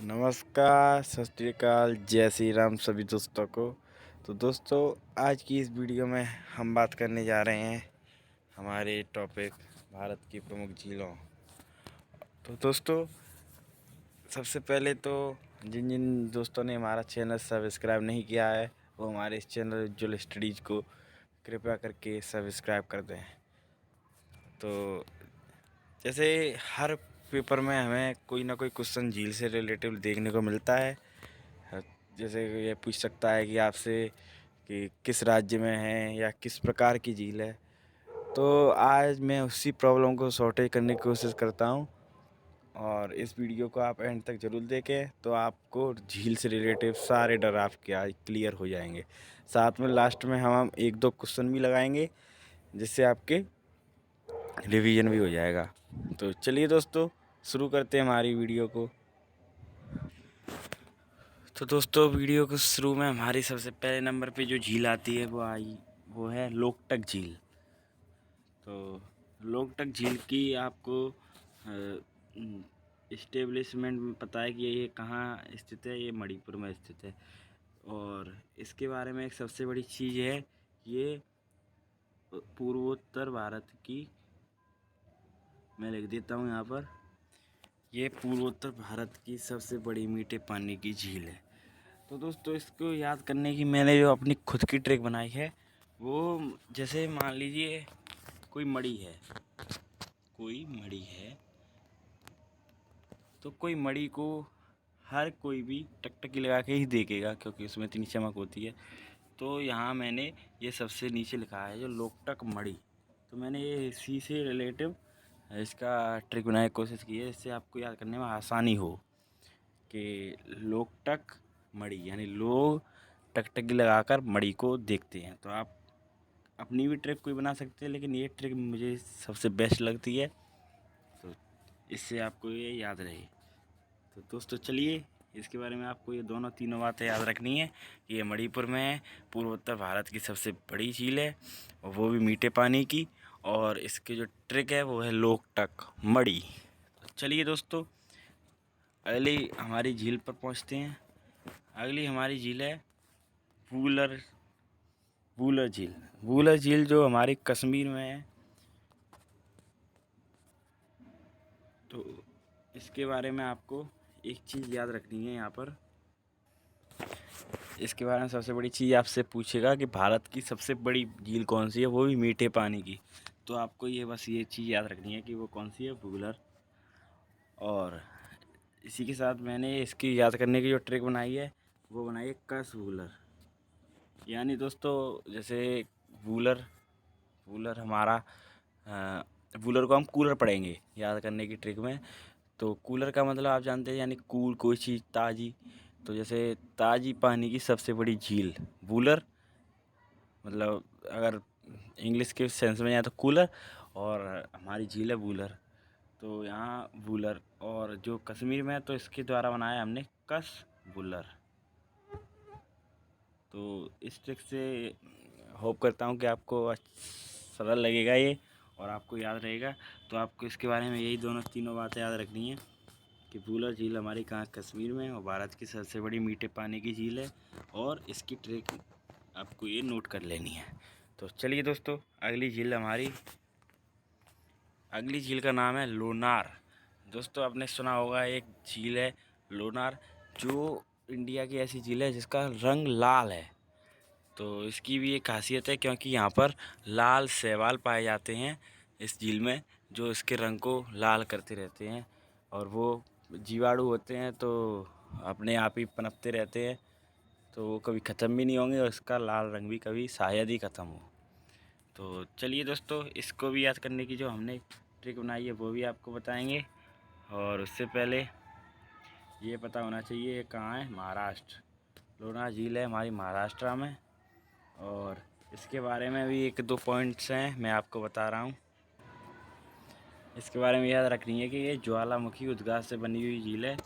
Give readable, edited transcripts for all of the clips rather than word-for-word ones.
नमस्कार, सत श्री अकाल, जय श्री राम सभी दोस्तों को। तो दोस्तों, आज की इस वीडियो में हम बात करने जा रहे हैं हमारे टॉपिक भारत की प्रमुख झीलों। तो दोस्तों, सबसे पहले तो जिन जिन दोस्तों ने हमारा चैनल सब्सक्राइब नहीं किया है वो हमारे इस चैनल उज्ज्वल स्टडीज़ को कृपया करके सब्सक्राइब कर दें। तो जैसे हर पेपर में हमें कोई ना कोई क्वेश्चन झील से रिलेटिव देखने को मिलता है। जैसे ये पूछ सकता है कि आपसे कि किस राज्य में है या किस प्रकार की झील है। तो आज मैं उसी प्रॉब्लम को सॉर्ट करने की कोशिश करता हूँ और इस वीडियो को आप एंड तक ज़रूर देखें, तो आपको झील से रिलेटिव सारे डर आपके आज क्लियर हो जाएंगे। साथ में लास्ट में हम एक दो क्वेश्चन भी लगाएंगे जिससे आपके रिवीजन भी हो जाएगा। तो चलिए दोस्तों, शुरू करते हैं हमारी वीडियो को। तो दोस्तों, वीडियो के शुरू में हमारी सबसे पहले नंबर पे जो झील आती है वो है लोकटक झील। तो लोकटक झील की आपको इस्टेब्लिशमेंट में पता है कि ये कहाँ स्थित है। ये मणिपुर में स्थित है और इसके बारे में एक सबसे बड़ी चीज़ है, ये पूर्वोत्तर भारत की, मैं लिख देता हूँ यहाँ पर, ये पूर्वोत्तर भारत की सबसे बड़ी मीठे पानी की झील है। तो दोस्तों, इसको याद करने की मैंने जो अपनी खुद की ट्रिक बनाई है वो, जैसे मान लीजिए कोई मड़ी है, तो कोई मड़ी को हर कोई भी टकटकी लगा के ही देखेगा क्योंकि उसमें इतनी चमक होती है। तो यहाँ मैंने ये सबसे नीचे लिखा है जो लोकटक मड़ी। तो मैंने ये इसी से रिलेटिव इसका ट्रिक बनाने की कोशिश की है जिससे आपको याद करने में आसानी हो कि लोकटक मड़ी, यानी लोग टकटकी लगाकर मड़ी को देखते हैं। तो आप अपनी भी ट्रिक कोई बना सकते हैं, लेकिन ये ट्रिक मुझे सबसे बेस्ट लगती है, तो इससे आपको ये याद रहे। तो दोस्तों चलिए, इसके बारे में आपको ये दोनों तीनों बातें याद रखनी है कि ये मणिपुर में है, पूर्वोत्तर भारत की सबसे बड़ी झील है और वो भी मीठे पानी की, और इसकी जो ट्रिक है वो है लोकटक मड़ी। तो चलिए दोस्तों, अगली हमारी झील पर पहुंचते हैं। अगली हमारी झील है वूलर वूलर झील। वूलर झील जो हमारी कश्मीर में है। तो इसके बारे में आपको एक चीज़ याद रखनी है यहाँ पर। इसके बारे में सबसे बड़ी चीज़ आपसे पूछेगा कि भारत की सबसे बड़ी झील कौन सी है, वो भी मीठे पानी की। तो आपको ये बस ये चीज़ याद रखनी है कि वो कौन सी है, वूलर। और इसी के साथ मैंने इसकी याद करने की जो ट्रिक बनाई है वो बनाई है कस वूलर। यानी दोस्तों, जैसे वूलर वूलर हमारा वूलर को हम कूलर पढ़ेंगे याद करने की ट्रिक में। तो कूलर का मतलब आप जानते हैं, यानी कूल कोई चीज़ ताज़ी। तो जैसे ताज़ी पानी की सबसे बड़ी झील वूलर, मतलब अगर इंग्लिश के सेंस में जाए तो कूलर, और हमारी झील है वूलर। तो यहाँ वूलर, और जो कश्मीर में है तो इसके द्वारा बनाया हमने कस वूलर। तो इस ट्रिक से होप करता हूँ कि आपको सरल लगेगा ये और आपको याद रहेगा। तो आपको इसके बारे में यही दोनों तीनों बातें याद रखनी है कि वूलर झील हमारी कहाँ कश्मीर में और भारत की सबसे बड़ी मीठे पानी की झील है, और इसकी ट्रिक आपको ये नोट कर लेनी है। तो चलिए दोस्तों, अगली झील का नाम है लोनार। दोस्तों, आपने सुना होगा एक झील है लोनार, जो इंडिया की ऐसी झील है जिसका रंग लाल है। तो इसकी भी एक खासियत है क्योंकि यहाँ पर लाल शैवाल पाए जाते हैं इस झील में, जो इसके रंग को लाल करते रहते हैं। और वो जीवाणु होते हैं तो अपने आप ही पनपते रहते हैं, तो वो कभी ख़त्म भी नहीं होंगे और इसका लाल रंग भी कभी शायद ही ख़त्म हो। तो चलिए दोस्तों, इसको भी याद करने की जो हमने ट्रिक बनाई है वो भी आपको बताएंगे। और उससे पहले ये पता होना चाहिए ये कहाँ है, महाराष्ट्र। लोनार झील है हमारी महाराष्ट्र में, और इसके बारे में भी एक दो पॉइंट्स हैं मैं आपको बता रहा हूँ। इसके बारे में याद रखनी है कि ये ज्वालामुखी उद्गार से बनी हुई झील है,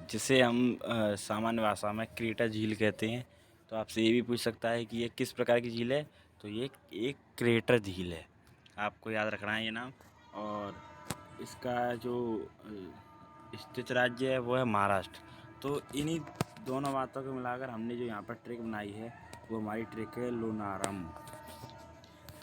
जिसे हम सामान्य भाषा में क्रेटर झील कहते हैं। तो आपसे ये भी पूछ सकता है कि ये किस प्रकार की झील है, तो ये एक क्रेटर झील है, आपको याद रखना है ये नाम। और इसका जो स्थित राज्य है वो है महाराष्ट्र। तो इन्हीं दोनों बातों को मिलाकर हमने जो यहाँ पर ट्रिक बनाई है वो हमारी ट्रिक है लोनारम।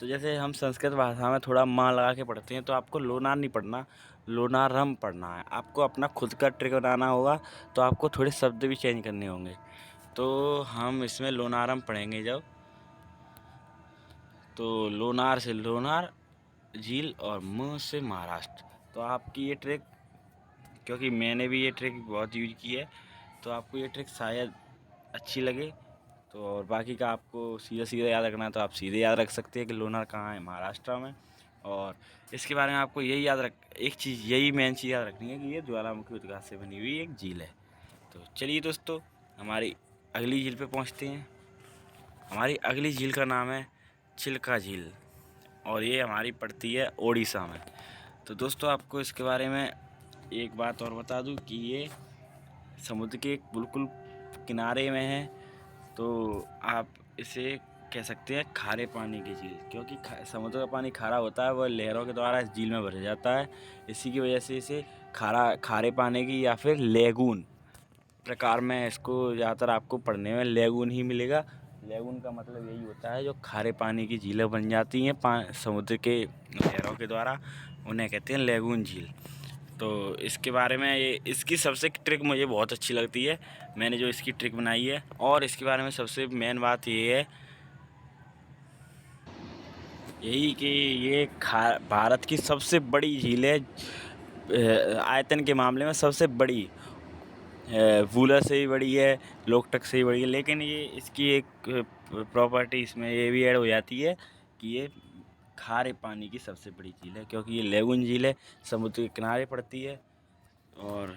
तो जैसे हम संस्कृत भाषा में थोड़ा माँ लगा के पढ़ते हैं, तो आपको लोनार नहीं पढ़ना, लोनारम पढ़ना है। आपको अपना खुद का ट्रिक बनाना होगा, तो आपको थोड़े शब्द भी चेंज करने होंगे। तो हम इसमें लोनारम पढ़ेंगे जब, तो लोनार से लोनार झील और म से महाराष्ट्र। तो आपकी ये ट्रिक, क्योंकि मैंने भी ये ट्रिक बहुत यूज की है, तो आपको ये ट्रिक शायद अच्छी लगे। तो और बाकी का आपको सीधा सीधा याद रखना है तो आप सीधे याद रख सकते हैं कि लोनार कहाँ है, महाराष्ट्र में। और इसके बारे में आपको यही याद रख, एक चीज़, यही मेन चीज़ याद रखनी है कि ये ज्वालामुखी उद्गार से बनी हुई एक झील है। तो चलिए दोस्तों, हमारी अगली झील पे पहुंचते हैं। हमारी अगली झील का नाम है चिल्का झील, और ये हमारी पड़ती है ओडिशा में। तो दोस्तों आपको इसके बारे में एक बात और बता दूं कि ये समुद्र के बिल्कुल किनारे में है। तो आप इसे कह सकते हैं खारे पानी की झील, क्योंकि समुद्र का पानी खारा होता है, वह लहरों के द्वारा इस झील में भर जाता है। इसी की वजह से इसे खारे पानी की या फिर लेगून प्रकार में इसको ज़्यादातर आपको पढ़ने में लेगून ही मिलेगा। लेगून का मतलब यही होता है जो खारे पानी की झीलें बन जाती हैं समुद्र के लहरों के द्वारा, उन्हें कहते हैं लेगून झील। तो इसके बारे में इसकी सबसे ट्रिक मुझे बहुत अच्छी लगती है, मैंने जो इसकी ट्रिक बनाई है। और इसके बारे में सबसे मेन बात ये है यही कि ये भारत की सबसे बड़ी झील है, आयतन के मामले में सबसे बड़ी, वूलर से ही बड़ी है, लोकटक से ही बड़ी है। लेकिन ये इसकी एक प्रॉपर्टी इसमें ये भी ऐड हो जाती है कि ये खारे पानी की सबसे बड़ी झील है, क्योंकि ये लेगून झील है, समुद्र के किनारे पड़ती है। और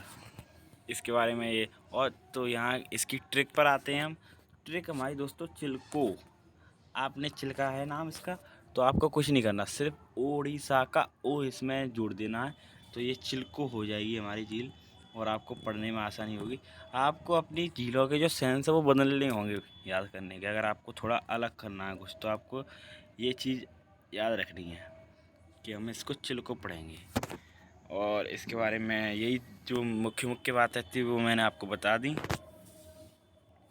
इसके बारे में ये, और तो यहाँ इसकी ट्रिक पर आते हैं हम। ट्रिक हमारी दोस्तों चिल्को, आपने चिल्का है नाम इसका, तो आपको कुछ नहीं करना, सिर्फ ओडिशा का ओ इसमें जोड़ देना है, तो ये चिल्को हो जाएगी हमारी झील, और आपको पढ़ने में आसानी होगी। आपको अपनी झीलों के जो सेंस है वो बदलने होंगे याद करने के, अगर आपको थोड़ा अलग करना है कुछ, तो आपको ये चीज़ याद रखनी है कि हम इसको चिल्को पढ़ेंगे। और इसके बारे में यही जो मुख्य मुख्य बातें थी वो मैंने आपको बता दी।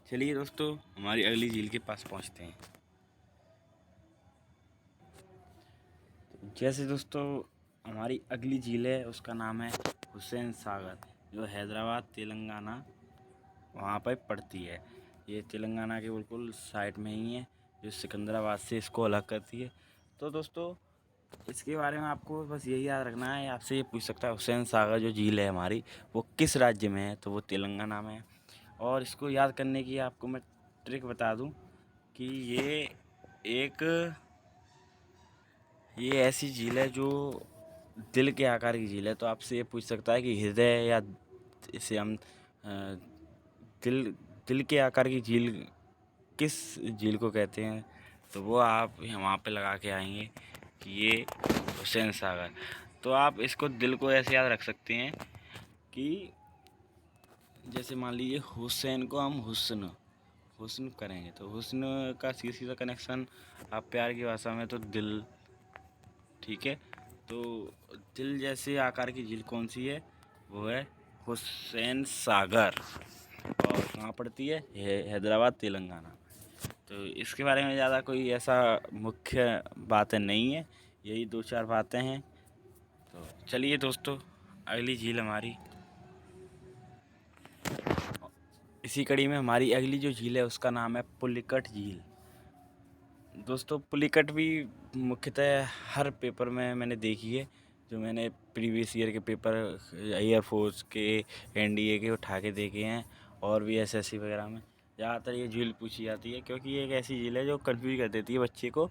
चलिए दोस्तों, हमारी अगली झील के पास पहुंचते हैं। जैसे दोस्तों हमारी अगली झील है उसका नाम है हुसैन सागर, जो हैदराबाद तेलंगाना वहाँ पर पड़ती है। ये तेलंगाना के बिल्कुल साइड में ही है, जो सिकंदराबाद से इसको अलग करती है। तो दोस्तों इसके बारे में आपको बस यही याद रखना है, आपसे ये पूछ सकता है हुसैन सागर जो झील है हमारी वो किस राज्य में है, तो वो तेलंगाना में है। और इसको याद करने की आपको मैं ट्रिक बता दूं कि ये ऐसी झील है जो दिल के आकार की झील है। तो आपसे ये पूछ सकता है कि हृदय या इसे हम दिल दिल के आकार की झील किस झील को कहते हैं, तो वो आप वहाँ पे लगा के आएंगे कि ये हुसैन सागर। तो आप इसको दिल को ऐसे याद रख सकते हैं कि जैसे मान लीजिए हुसैन को हम हुस्न करेंगे, तो हुस्न का सीधा सीधा कनेक्शन आप प्यार की भाषा में तो दिल, ठीक है। तो दिल जैसे आकार की झील कौन सी है, वो है हुसैन सागर, और कहाँ पड़ती है, हैदराबाद तेलंगाना। तो इसके बारे में ज़्यादा कोई ऐसा मुख्य बातें नहीं है, यही दो चार बातें हैं। तो चलिए दोस्तों, अगली झील हमारी, इसी कड़ी में हमारी अगली जो झील है उसका नाम है पुलिकट झील। दोस्तों पुलिकट भी मुख्यतः हर पेपर में मैंने देखी है, जो मैंने प्रीवियस ईयर के पेपर एयरफोर्स के, एनडीए के उठा के देखे हैं, और भी एसएससी वगैरह में ज़्यादातर ये झील पूछी जाती है, क्योंकि ये एक ऐसी झील है जो कंफ्यूज कर देती है बच्चे को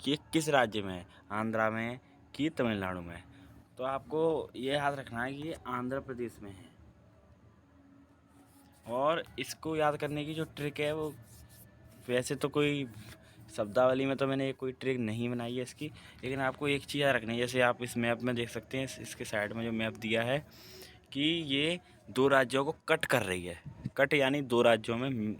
कि किस राज्य में है, आंध्रा में है कि तमिलनाडु में है। तो आपको ये याद रखना है कि ये आंध्र प्रदेश में है। और इसको याद करने की जो ट्रिक है वो, वैसे तो कोई शब्दावली में तो मैंने कोई ट्रिक नहीं बनाई है इसकी, लेकिन आपको एक चीज़ याद रखनी है। जैसे आप इस मैप में देख सकते हैं, इसके साइड में जो मैप दिया है कि ये दो राज्यों को कट कर रही है। कट यानी दो राज्यों में,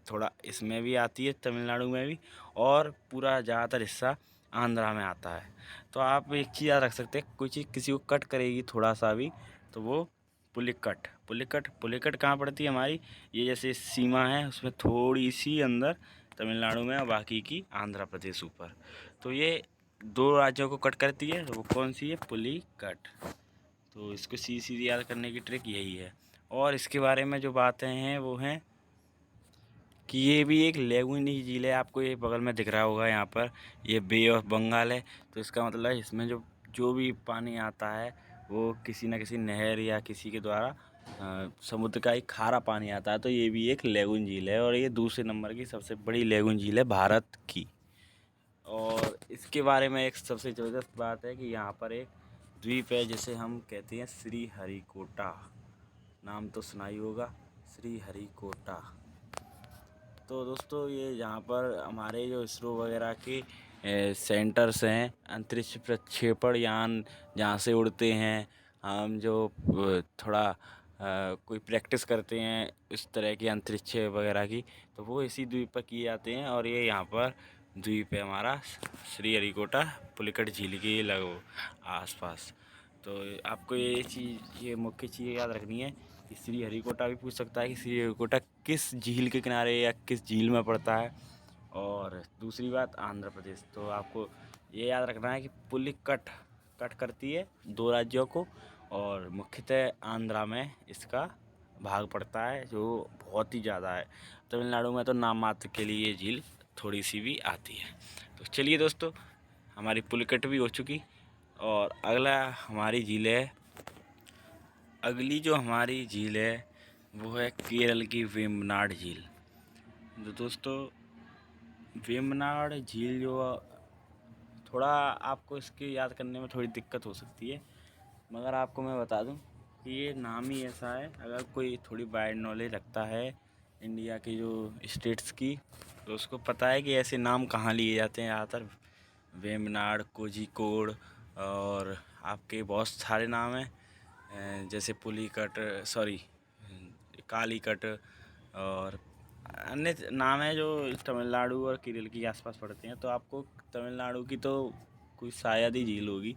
थोड़ा इसमें भी आती है, तमिलनाडु में भी, और पूरा ज़्यादातर हिस्सा आंध्रा में आता है। तो आप एक चीज़ याद रख सकते हैं, कोई चीज़ किसी को कट करेगी थोड़ा सा भी, तो वो पुलिकट। पुलिकट पुलिकट कहाँ पड़ती है हमारी, ये जैसे सीमा है उसमें थोड़ी सी अंदर तमिलनाडु में और बाकी की आंध्र प्रदेश ऊपर। तो ये 2 राज्यों को कट करती है, वो कौन सी है, पुलिकट। तो इसको सीधी सीधी याद करने की ट्रिक यही है। और इसके बारे में जो बातें हैं वो हैं कि ये भी एक लेगुनी झील है। आपको ये बगल में दिख रहा होगा यहाँ पर, ये बे ऑफ बंगाल है। तो इसका मतलब है इसमें जो जो भी पानी आता है वो किसी न किसी नहर या किसी के द्वारा समुद्र का ही खारा पानी आता है। तो ये भी एक लेगुन झील है और ये दूसरे नंबर की सबसे बड़ी लेगुन झील है भारत की। और इसके बारे में एक सबसे ज़बरदस्त बात है कि यहाँ पर एक द्वीप है जिसे हम कहते हैं श्री हरिकोटा। नाम तो सुना ही होगा, श्री हरिकोटा। तो दोस्तों ये यहाँ पर हमारे जो इसरो वगैरह के सेंटर्स हैं, अंतरिक्ष प्रक्षेपण यान जहाँ से उड़ते हैं, हम जो थोड़ा कोई प्रैक्टिस करते हैं इस तरह की अंतरिक्ष वगैरह की, तो वो इसी द्वीप पर किए जाते हैं। और ये यहाँ पर द्वीप है हमारा श्री हरिकोटा, पुलिकट झील के लगो आसपास। तो आपको ये चीज़, ये मुख्य चीज़ याद रखनी है कि श्री हरिकोटा भी पूछ सकता है कि श्री हरिकोटा किस झील के किनारे या किस झील में पड़ता है। और दूसरी बात आंध्र प्रदेश, तो आपको ये याद रखना है कि पुलिकट कट करती है 2 राज्यों को और मुख्यतः आंध्रा में इसका भाग पड़ता है जो बहुत ही ज़्यादा है। तमिलनाडु में तो नाम मात्र के लिए ये झील थोड़ी सी भी आती है। तो चलिए दोस्तों, हमारी पुलिकट भी हो चुकी और अगला हमारी झील है, अगली जो हमारी झील है वो है केरल की वेम्बनाड झील। तो दोस्तों वेम्बनाड झील जो थोड़ा आपको इसके याद करने में थोड़ी दिक्कत हो सकती है, मगर आपको मैं बता दूं कि ये नाम ही ऐसा है। अगर कोई थोड़ी वाइड नॉलेज रखता है इंडिया की जो स्टेट्स की, तो उसको पता है कि ऐसे नाम कहाँ लिए जाते हैं ज़्यादातर। वेम्बनाड, कोझिकोड और आपके बहुत सारे नाम हैं, जैसे पुलिकट, सॉरी कालीकट और अन्य नाम है जो तमिलनाडु और केरल के आसपास पड़ते हैं। तो आपको तमिलनाडु की तो कोई शायद ही झील होगी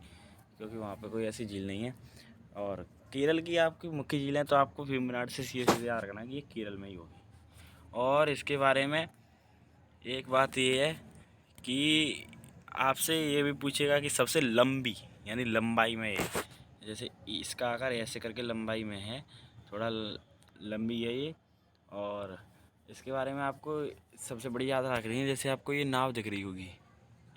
क्योंकि वहाँ पे कोई ऐसी झील नहीं है। और केरल की आपकी मुख्य झील है तो आपको वेम्बनाड से सीधे सीधे याद रखना कि ये केरल में ही होगी। और इसके बारे में एक बात ये है कि आपसे ये भी पूछेगा कि सबसे लंबी यानी लंबाई में है, जैसे इसका आकार ऐसे करके लंबाई में है, थोड़ा लंबी है ये। और इसके बारे में आपको सबसे बड़ी याद रखनी है, जैसे आपको ये नाव दिख रही होगी,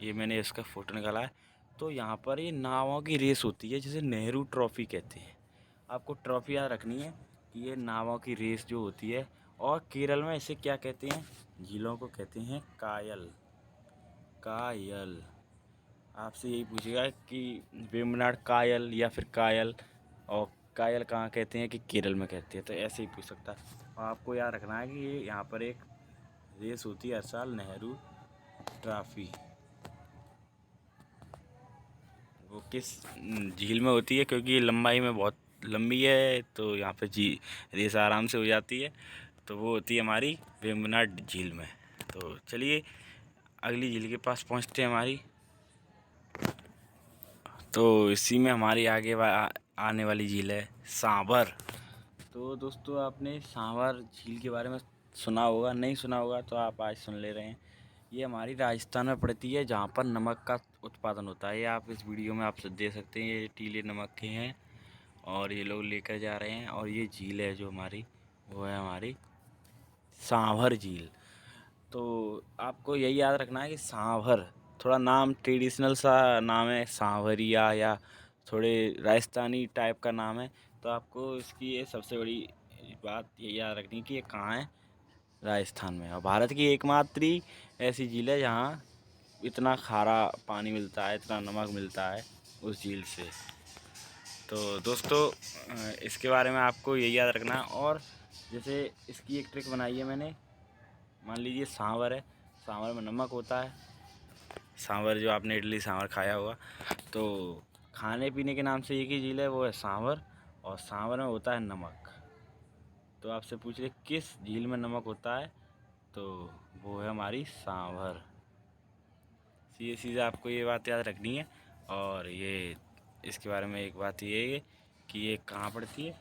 ये मैंने इसका फ़ोटो निकाला है। तो यहाँ पर ये नावों की रेस होती है जिसे नेहरू ट्रॉफी कहते हैं। आपको ट्रॉफी याद रखनी है कि ये नावों की रेस जो होती है। और केरल में इसे क्या कहते हैं, झीलों को कहते हैं कायल। कायल आपसे यही पूछेगा कि वेम्बनाड कायल या फिर कायल, और कायल कहाँ कहते हैं कि केरल में कहते हैं, तो ऐसे ही पूछ सकता है। और आपको याद रखना है कि यहाँ पर एक रेस होती है हर साल, नेहरू ट्रॉफी। वो किस झील में होती है, क्योंकि ये लंबाई में बहुत लंबी है तो यहाँ पे रेस आराम से हो जाती है। तो वो होती है हमारी वेम्बनाड झील में। तो चलिए अगली झील के पास पहुँचते हैं हमारी। तो इसी में हमारी आगे आने वाली झील है सांभर। तो दोस्तों आपने सांभर झील के बारे में सुना होगा, नहीं सुना होगा तो आप आज सुन ले रहे हैं। ये हमारी राजस्थान में पड़ती है जहाँ पर नमक का उत्पादन होता है। ये आप इस वीडियो में आप देख सकते हैं, ये टीले नमक के हैं और ये लोग लेकर जा रहे हैं। और ये झील है जो हमारी, वो है हमारी सांभर झील। तो आपको यही याद रखना है कि सांभर थोड़ा नाम ट्रेडिशनल सा नाम है, सांवरिया या थोड़े राजस्थानी टाइप का नाम है। तो आपको इसकी ये सबसे बड़ी बात ये याद रखनी है कि ये कहाँ है, राजस्थान में। और भारत की एकमात्र ही ऐसी झील है जहाँ इतना खारा पानी मिलता है, इतना नमक मिलता है उस झील से। तो दोस्तों इसके बारे में आपको यही याद रखना है। और जैसे इसकी एक ट्रिक बनाई है मैंने, मान लीजिए सांभर है, सांभर में नमक होता है। सांभर जो आपने इडली सांभर खाया होगा, तो खाने पीने के नाम से एक ही झील है, वो है सांभर। और सांभर में होता है नमक। तो आपसे पूछ रहे किस झील में नमक होता है, तो वो है हमारी सांभर। सीधे सीधे आपको ये बात याद रखनी है। और ये इसके बारे में एक बात ये है कि ये कहाँ पड़ती है,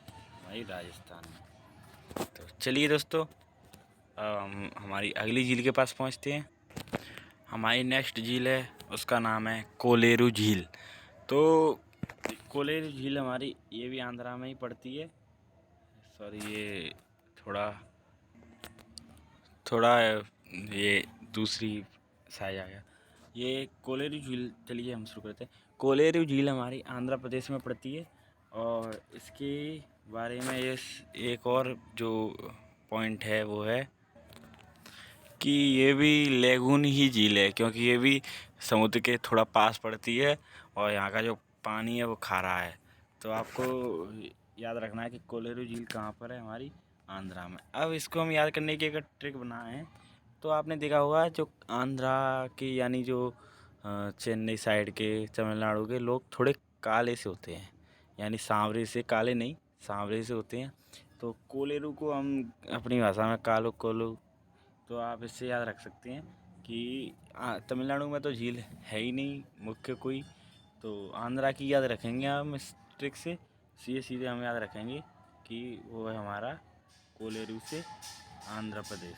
हमारी राजस्थान में। तो चलिए दोस्तों, हम हमारी अगली झील के पास पहुंचते हैं। हमारी नेक्स्ट झील है, उसका नाम है कोलेरू झील। तो कोलेरू झील हमारी ये भी आंध्रा में ही पड़ती है। सॉरी, ये थोड़ा थोड़ा ये दूसरी साइड आ गया। ये कोलेरू झील, चलिए हम शुरू करते हैं। कोलेरू झील हमारी आंध्र प्रदेश में पड़ती है और इसके बारे में एक और जो पॉइंट है वो है कि ये भी लेगून ही झील है, क्योंकि ये भी समुद्र के थोड़ा पास पड़ती है और यहाँ का जो पानी है वो खारा है। तो आपको याद रखना है कि कोलेरू झील कहाँ पर है, हमारी आंध्रा में। अब इसको हम याद करने की एक ट्रिक बनाए हैं। तो आपने देखा होगा जो आंध्रा के यानी जो चेन्नई साइड के, तमिलनाडु के लोग थोड़े काले से होते हैं, यानी सांवरे से, काले नहीं सांवरे से होते हैं। तो कोलेरू को हम अपनी भाषा में कालो कोलू, तो आप इससे याद रख सकते हैं कि तमिलनाडु में तो झील है ही नहीं मुख्य कोई, तो आंध्रा की याद रखेंगे हम इस ट्रिक से। सीधे सीधे हम याद रखेंगे कि वो है हमारा कोलेरू से आंध्र प्रदेश।